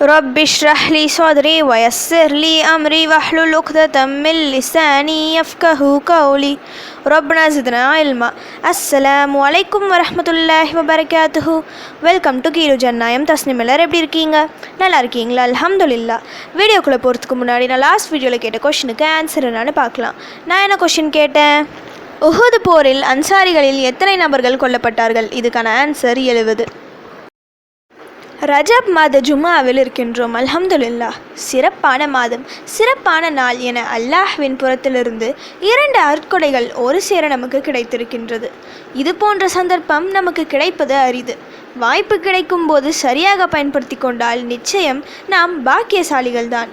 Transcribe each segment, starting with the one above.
رب اشرح لي صدري ويسر لي أمري واحلل عقدة من لساني يفقهوا قولي ربنا زدنا علما. அஸ்ஸலாமு அலைக்கும் வரஹ்மத்துல்லாஹி வபரகாத்துஹு. வெல்கம் டு கீரு ஜன்னாயம். தஸ்னிம் எல்லாரும் எப்படி இருக்கீங்க? நல்லா இருக்கீங்களா? அல்ஹம்துலில்லாஹ். வீடியோக்குள்ளே போகிறதுக்கு முன்னாடி நான் லாஸ்ட் வீடியோவில் கேட்ட கொஷினுக்கு ஆன்சர் என்னன்னு பார்க்கலாம். நான் என்ன கொஷின் கேட்டேன்? உஹுது போரில் அன்சாரிகளில் எத்தனை நபர்கள் கொல்லப்பட்டார்கள்? இதுக்கான ஆன்சர் 70. ரஜப் மாத ஜும்மாவில் இருக்கின்றோம். அல்ஹம்துலில்லாஹ். சிறப்பான மாதம், சிறப்பான நாள் என அல்லாஹ்வின் புறத்திலிருந்து 2 அருட்கொடைகள் ஒரு சேர நமக்கு கிடைத்திருக்கின்றது. இது போன்ற சந்தர்ப்பம் நமக்கு கிடைப்பது அரிது. வாய்ப்பு கிடைக்கும் போது சரியாக பயன்படுத்தி கொண்டால் நிச்சயம் நாம் பாக்கியசாலிகள் தான்.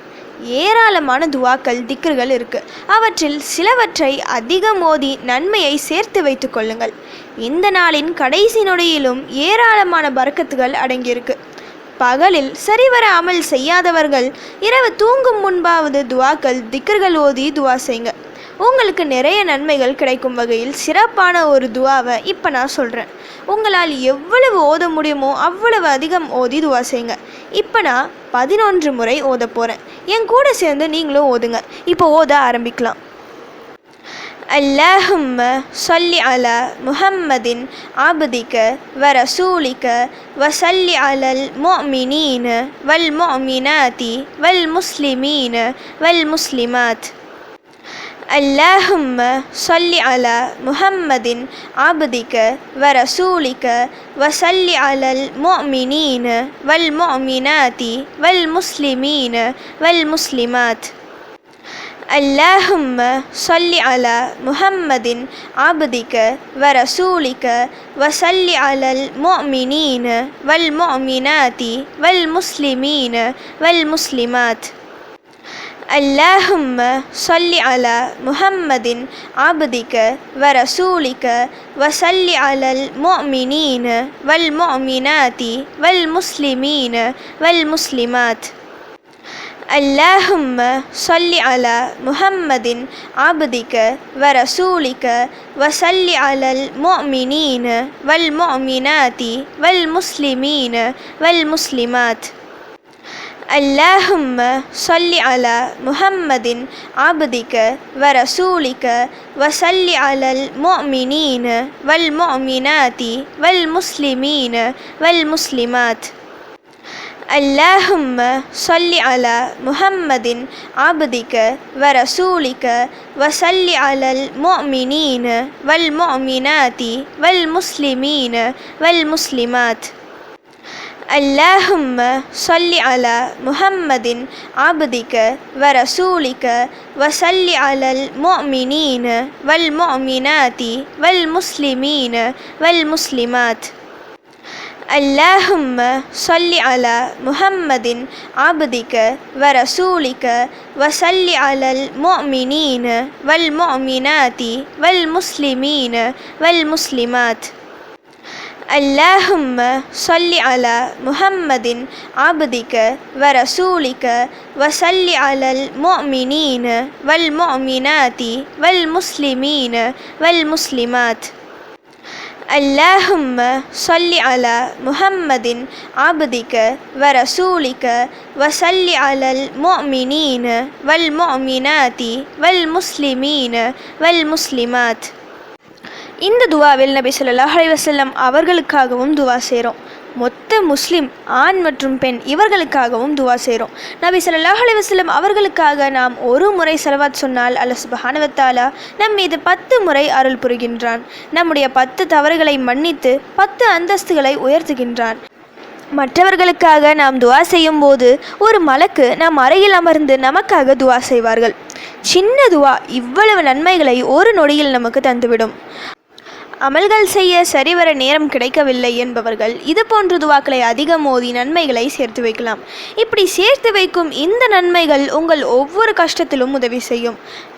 ஏராளமான துவாக்கள், திக்ர்கள் இருக்கு. அவற்றில் சிலவற்றை அதிகம் ஓதி நன்மையை சேர்த்து வைத்து கொள்ளுங்கள். இந்த நாளின் கடைசி நொடியிலும் ஏராளமான பரக்கத்துகள் அடங்கியிருக்கு. பகலில் சரிவர அமல் செய்யாதவர்கள் இரவு தூங்கும் முன்பாவது துவாக்கள், திக்ர்கள் ஓதி துவா செய்யுங்க. உங்களுக்கு நிறைய நன்மைகள் கிடைக்கும் வகையில் சிறப்பான ஒரு துவாவை இப்போ நான் சொல்கிறேன். உங்களால் எவ்வளவு ஓத முடியுமோ அவ்வளவு அதிகம் ஓதி துவா செய்யுங்க. இப்போ நான் 11 முறை ஓத போகிறேன். என் கூட சேர்ந்து நீங்களும் ஓதுங்க. இப்போ ஓத ஆரம்பிக்கலாம். اللهم صل على محمد عبدك ورسولك وصل على المؤمنين والمؤمنات والمسلمين والمسلمات. اللهم صل على محمد عبدك ورسولك وصل على المؤمنين والمؤمنات والمسلمين والمسلمات. اللهم صل على محمد عبدك ورسولك وصل على المؤمنين والمؤمنات والمسلمين والمسلمات. اللهم صل على محمد عبدك ورسولك وصل على المؤمنين والمؤمنات والمسلمين والمسلمات. اللهم صل على محمد عبدك ورسولك وصل على المؤمنين والمؤمنات والمسلمين والمسلمات. اللهم صل على محمد عبدك ورسولك وصل على المؤمنين والمؤمنات والمسلمين والمسلمات. اللهم صل على محمد عبدك ورسولك وصل على المؤمنين والمؤمنات والمسلمين والمسلمات. اللهم صل على محمد عبدك ورسولك وصل على المؤمنين والمؤمنات والمسلمين والمسلمات. اللهم صل على محمد عبدك ورسولك وصل على المؤمنين والمؤمنات والمسلمين والمسلمات. اللهم صل على محمد عبدك ورسولك وصل على المؤمنين والمؤمنات والمسلمين والمسلمات. اللهم صل على محمد عبدك ورسولك وصل على المؤمنين والمؤمنات والمسلمين والمسلمات. இந்த துவாவில் நபி ஸல்லல்லாஹு அலைஹி வஸல்லம் அவர்களுக்காகவும் துவா செய்கிறோம். மொத்த முஸ்லிம் ஆண் மற்றும் பெண் இவர்களுக்காகவும் துவா செய்கிறோம். நபி ஸல்லல்லாஹு அலைஹி வஸல்லம் அவர்களுக்காக நாம் ஒரு முறை ஸலவாத் சொன்னால் அல்லாஹ் சுப்ஹானஹு வ தஆலா நம் மீது 10 முறை அருள் புரிகின்றான். நம்முடைய 10 தவறுகளை மன்னித்து 10 அந்தஸ்துகளை உயர்த்துகின்றான். மற்றவர்களுக்காக நாம் துவா செய்யும் போது ஒரு மலக்கு நம் அறையில் அமர்ந்து நமக்காக துவா செய்வார்கள். சின்ன துவா இவ்வளவு நன்மைகளை ஒரு நொடியில் நமக்கு தந்துவிடும். அமல்கள் செய்ய சரிவர நேரம் கிடைக்கவில்லை என்பவர்கள் இது போன்ற துவாக்களை அதிகம் ஓதி நன்மைகளை சேர்த்து வைக்கலாம். இப்படி சேர்த்து வைக்கும் இந்த நன்மைகள் உங்கள் ஒவ்வொரு கஷ்டத்திலும் உதவி செய்யும்.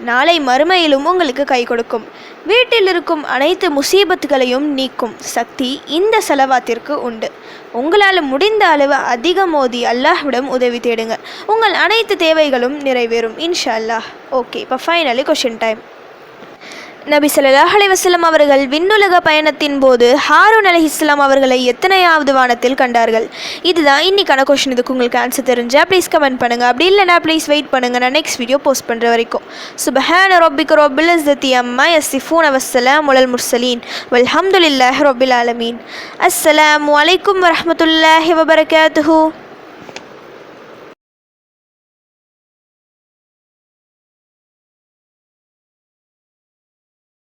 நாளை மறுமையிலும் உங்களுக்கு கை கொடுக்கும். வீட்டில் இருக்கும் அனைத்து முசீபத்துகளையும் நீக்கும் சக்தி இந்த ஸலவாத்திற்கு உண்டு. உங்களால் முடிந்த அளவு அதிகம் ஓதி அல்லாஹ்விடம் உதவி தேடுங்க. உங்கள் அனைத்து தேவைகளும் நிறைவேறும் இன்ஷா அல்லாஹ். ஓகே, இப்போ ஃபைனலி கொஷின் டைம். நபி ஸல்லல்லாஹு அலைஹி வஸல்லம் அவர்கள் விண்ணுலக பயணத்தின் போது ஹாரூன் அலைஹிஸ்ஸலாம் அவர்களை எத்தனையாவது வானத்தில் கண்டார்கள்? இதுதான் இன்னைக்கான கொஷின். இதுக்கு உங்களுக்கு ஆன்சர் தெரிஞ்சா ப்ளீஸ் கமெண்ட் பண்ணுங்கள். அப்படி இல்லைனா ப்ளீஸ் வெயிட் பண்ணுங்கள், நான் நெக்ஸ்ட் வீடியோ போஸ்ட் பண்ணுற வரைக்கும். சுப்ஹான ரப்பிக ரப்பில் இஸ்ஸத்தி அம்மா யசிஃபூன வஸ்ஸலாமு அலல் முர்சலீன் வல்ஹம்துலில்லாஹி ரப்பில் ஆலமீன். அஸ்ஸலாமு அலைக்கும் வரஹ்மத்துல்லாஹி வபரகாத்துஹு.